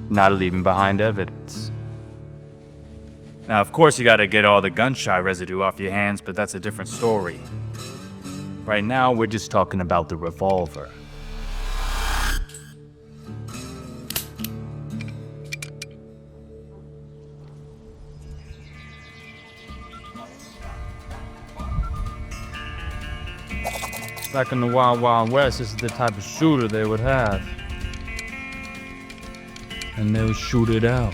not leaving behind evidence. Now, of course, you gotta get all the gunshot residue off your hands, but that's a different story. Right now, we're just talking about the revolver. Back in the Wild Wild West, this is the type of shooter they would have. And they would shoot it out.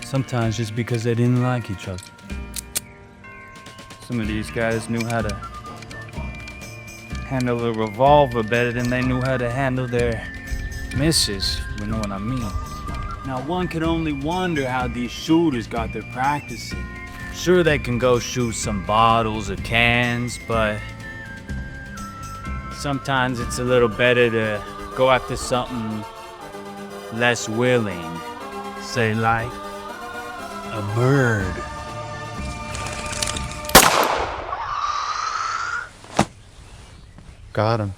Sometimes just because they didn't like each other. Some of these guys knew how to handle a revolver better than they knew how to handle their misses, you know what I mean. Now one can only wonder how these shooters got their practice in. Sure, they can go shoot some bottles or cans, but sometimes it's a little better to go after something less willing. Say like a bird. Got him.